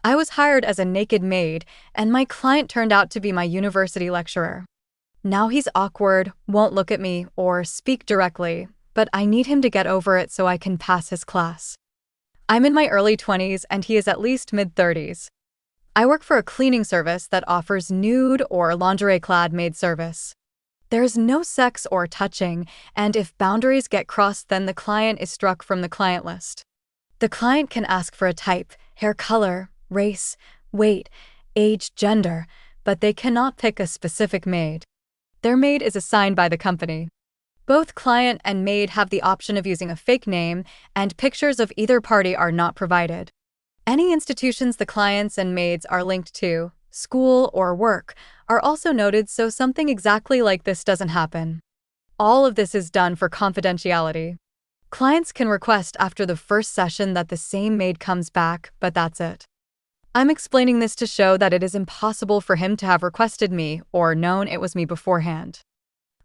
I was hired as a naked maid, and my client turned out to be my university lecturer. Now he's awkward, won't look at me, or speak directly, but I need him to get over it so I can pass his class. I'm in my early 20s and he is at least mid-30s. I work for a cleaning service that offers nude or lingerie-clad maid service. There's no sex or touching, and if boundaries get crossed, then the client is struck from the client list. The client can ask for a type, hair color, race, weight, age, gender, but they cannot pick a specific maid. Their maid is assigned by the company. Both client and maid have the option of using a fake name, and pictures of either party are not provided. Any institutions the clients and maids are linked to, school or work, are also noted so something exactly like this doesn't happen. All of this is done for confidentiality. Clients can request after the first session that the same maid comes back, but that's it. I'm explaining this to show that it is impossible for him to have requested me or known it was me beforehand.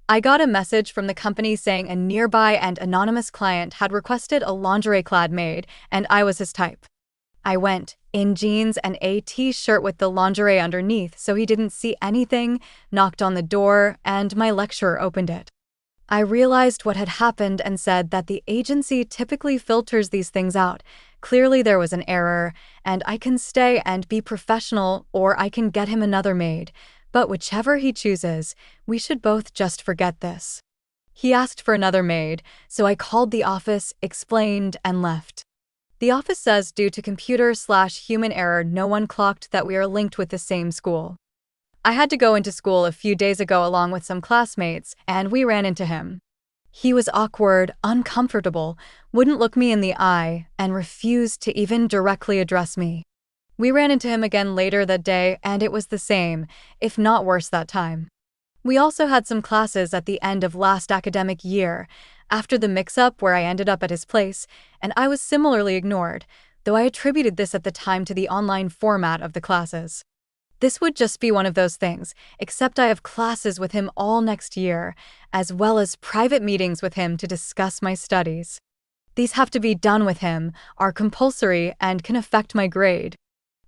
I got a message from the company saying a nearby and anonymous client had requested a lingerie-clad maid, and I was his type. I went, in jeans and a t-shirt with the lingerie underneath so he didn't see anything, knocked on the door, and my lecturer opened it. I realized what had happened and said that the agency typically filters these things out. Clearly there was an error, and I can stay and be professional, or I can get him another maid. But whichever he chooses, we should both just forget this. He asked for another maid, so I called the office, explained, and left. The office says due to computer/human error, no one clocked that we are linked with the same school. I had to go into school a few days ago along with some classmates, and we ran into him. He was awkward, uncomfortable, wouldn't look me in the eye, and refused to even directly address me. We ran into him again later that day, and it was the same, if not worse that time. We also had some classes at the end of last academic year, after the mix-up where I ended up at his place, and I was similarly ignored, though I attributed this at the time to the online format of the classes. This would just be one of those things, except I have classes with him all next year, as well as private meetings with him to discuss my studies. These have to be done with him, are compulsory, and can affect my grade.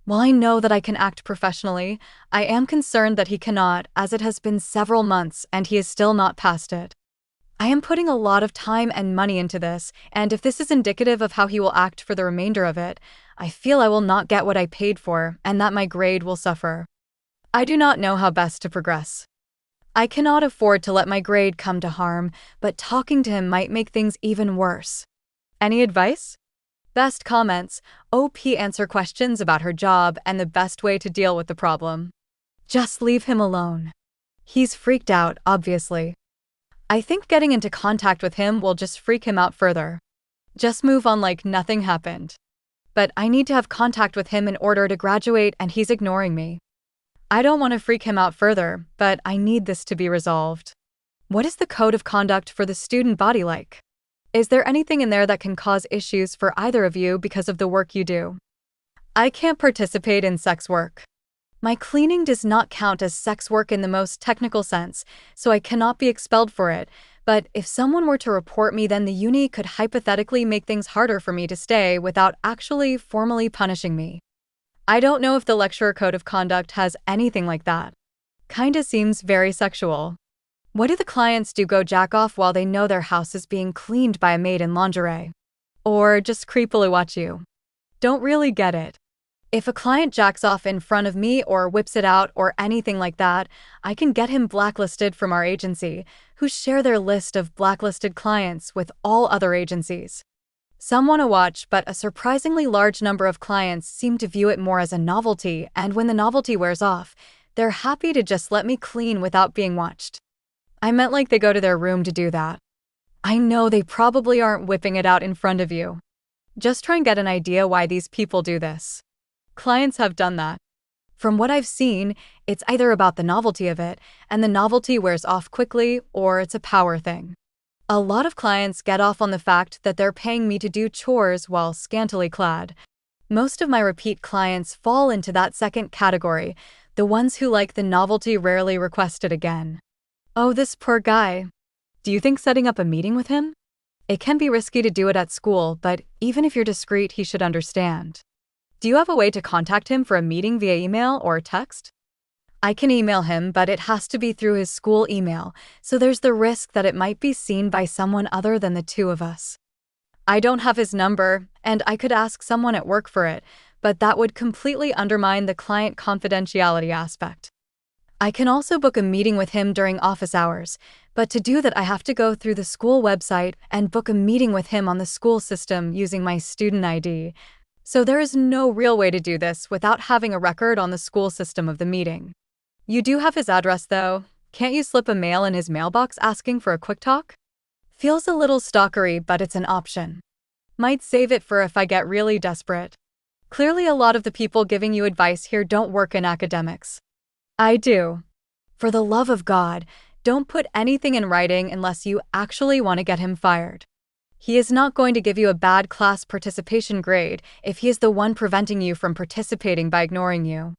While I know that I can act professionally, I am concerned that he cannot, as it has been several months and he is still not past it. I am putting a lot of time and money into this, and if this is indicative of how he will act for the remainder of it, I feel I will not get what I paid for and that my grade will suffer. I do not know how best to progress. I cannot afford to let my grade come to harm, but talking to him might make things even worse. Any advice? Best comments, OP answer questions about her job and the best way to deal with the problem. Just leave him alone. He's freaked out, obviously. I think getting into contact with him will just freak him out further. Just move on like nothing happened. But I need to have contact with him in order to graduate, and he's ignoring me. I don't want to freak him out further, but I need this to be resolved. What is the code of conduct for the student body like? Is there anything in there that can cause issues for either of you because of the work you do? I can't participate in sex work. My cleaning does not count as sex work in the most technical sense, so I cannot be expelled for it, but if someone were to report me, then the uni could hypothetically make things harder for me to stay without actually formally punishing me. I don't know if the lecturer code of conduct has anything like that. Kinda seems very sexual. What do the clients do, go jack off while they know their house is being cleaned by a maid in lingerie? Or just creepily watch you? Don't really get it. If a client jacks off in front of me or whips it out or anything like that, I can get him blacklisted from our agency, who share their list of blacklisted clients with all other agencies. Some want to watch, but a surprisingly large number of clients seem to view it more as a novelty, and when the novelty wears off, they're happy to just let me clean without being watched. I meant like they go to their room to do that. I know they probably aren't whipping it out in front of you. Just try and get an idea why these people do this. Clients have done that. From what I've seen, it's either about the novelty of it, and the novelty wears off quickly, or it's a power thing. A lot of clients get off on the fact that they're paying me to do chores while scantily clad. Most of my repeat clients fall into that second category, the ones who like the novelty rarely request it again. Oh, this poor guy. Do you think setting up a meeting with him? It can be risky to do it at school, but even if you're discreet, he should understand. Do you have a way to contact him for a meeting via email or text? I can email him, but it has to be through his school email, so there's the risk that it might be seen by someone other than the two of us. I don't have his number, and I could ask someone at work for it, but that would completely undermine the client confidentiality aspect. I can also book a meeting with him during office hours, but to do that I have to go through the school website and book a meeting with him on the school system using my student ID. So there is no real way to do this without having a record on the school system of the meeting. You do have his address though. Can't you slip a mail in his mailbox asking for a quick talk? Feels a little stalkery, but it's an option. Might save it for if I get really desperate. Clearly a lot of the people giving you advice here don't work in academics. I do. For the love of God, don't put anything in writing unless you actually want to get him fired. He is not going to give you a bad class participation grade if he is the one preventing you from participating by ignoring you.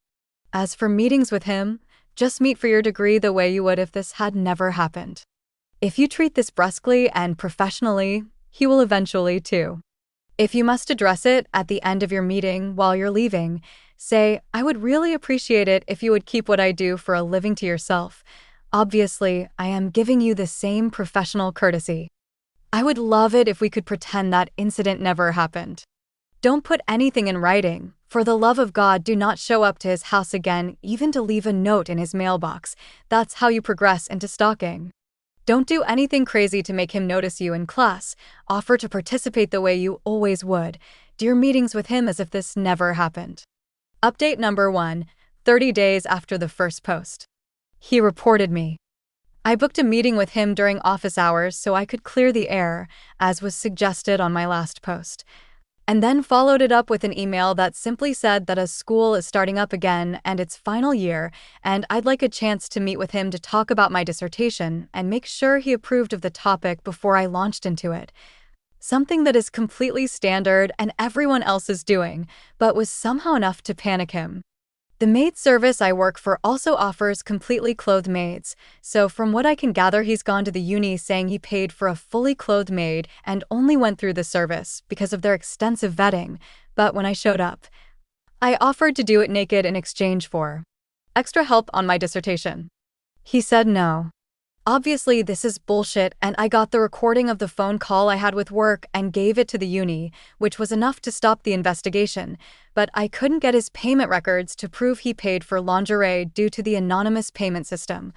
As for meetings with him, just meet for your degree the way you would if this had never happened. If you treat this brusquely and professionally, he will eventually too. If you must address it at the end of your meeting while you're leaving, say, "I would really appreciate it if you would keep what I do for a living to yourself. Obviously, I am giving you the same professional courtesy. I would love it if we could pretend that incident never happened." Don't put anything in writing. For the love of God, do not show up to his house again, even to leave a note in his mailbox. That's how you progress into stalking. Don't do anything crazy to make him notice you in class. Offer to participate the way you always would. Do your meetings with him as if this never happened. Update number 1, 30 days after the first post. He reported me. I booked a meeting with him during office hours so I could clear the air, as was suggested on my last post, and then followed it up with an email that simply said that a school is starting up again and its final year, and I'd like a chance to meet with him to talk about my dissertation and make sure he approved of the topic before I launched into it. Something that is completely standard and everyone else is doing, but was somehow enough to panic him. The maid service I work for also offers completely clothed maids, so from what I can gather he's gone to the uni saying he paid for a fully clothed maid and only went through the service because of their extensive vetting, but when I showed up, I offered to do it naked in exchange for extra help on my dissertation. He said no. Obviously this is bullshit, and I got the recording of the phone call I had with work and gave it to the uni, which was enough to stop the investigation, but I couldn't get his payment records to prove he paid for lingerie due to the anonymous payment system.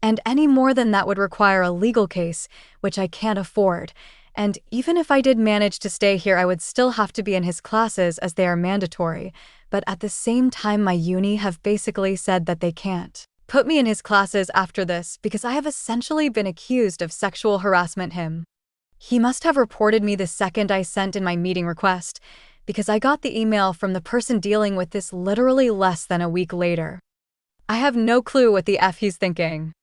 And any more than that would require a legal case, which I can't afford. And even if I did manage to stay here, I would still have to be in his classes as they are mandatory, but at the same time my uni have basically said that they can't put me in his classes after this because I have essentially been accused of sexual harassment him. He must have reported me the second I sent in my meeting request, because I got the email from the person dealing with this literally less than a week later. I have no clue what the F he's thinking.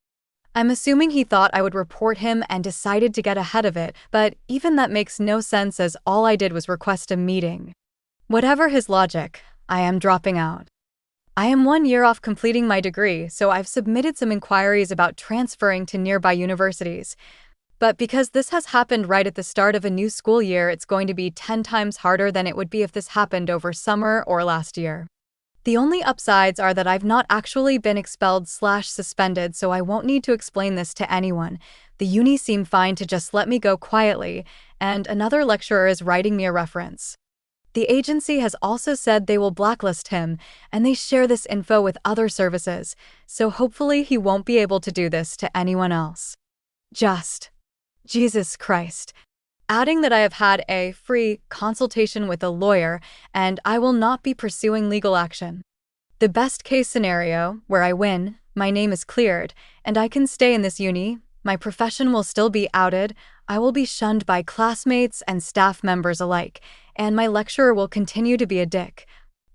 I'm assuming he thought I would report him and decided to get ahead of it, but even that makes no sense as all I did was request a meeting. Whatever his logic, I am dropping out. I am 1 year off completing my degree, so I've submitted some inquiries about transferring to nearby universities. But because this has happened right at the start of a new school year, it's going to be 10 times harder than it would be if this happened over summer or last year. The only upsides are that I've not actually been expelled/suspended, so I won't need to explain this to anyone. The uni seem fine to just let me go quietly, and another lecturer is writing me a reference. The agency has also said they will blacklist him, and they share this info with other services, so hopefully he won't be able to do this to anyone else. Jesus Christ. Adding that I have had a free consultation with a lawyer, and I will not be pursuing legal action. The best case scenario, where I win, my name is cleared, and I can stay in this uni, my profession will still be outed, I will be shunned by classmates and staff members alike, and my lecturer will continue to be a dick.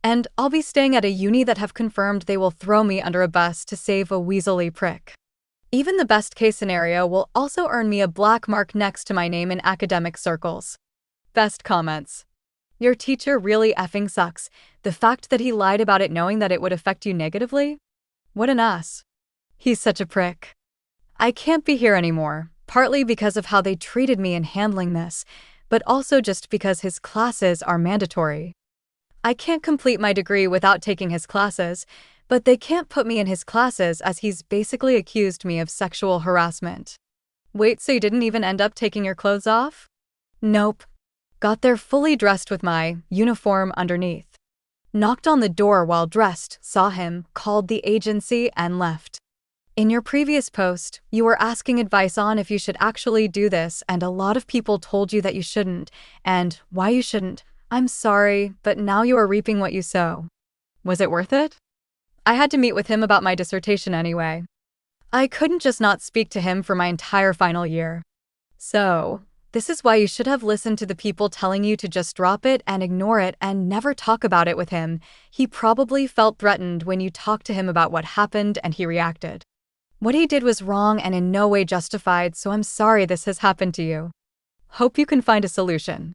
And I'll be staying at a uni that have confirmed they will throw me under a bus to save a weaselly prick. Even the best case scenario will also earn me a black mark next to my name in academic circles. Best comments. Your teacher really effing sucks. The fact that he lied about it knowing that it would affect you negatively? What an ass. He's such a prick. I can't be here anymore, partly because of how they treated me in handling this, but also just because his classes are mandatory. I can't complete my degree without taking his classes, but they can't put me in his classes as he's basically accused me of sexual harassment. Wait, so you didn't even end up taking your clothes off? Nope. Got there fully dressed with my uniform underneath. Knocked on the door while dressed, saw him, called the agency, and left. In your previous post, you were asking advice on if you should actually do this, and a lot of people told you that you shouldn't, and why you shouldn't. I'm sorry, but now you are reaping what you sow. Was it worth it? I had to meet with him about my dissertation anyway. I couldn't just not speak to him for my entire final year. So, this is why you should have listened to the people telling you to just drop it and ignore it and never talk about it with him. He probably felt threatened when you talked to him about what happened and he reacted. What he did was wrong and in no way justified, so I'm sorry this has happened to you. Hope you can find a solution.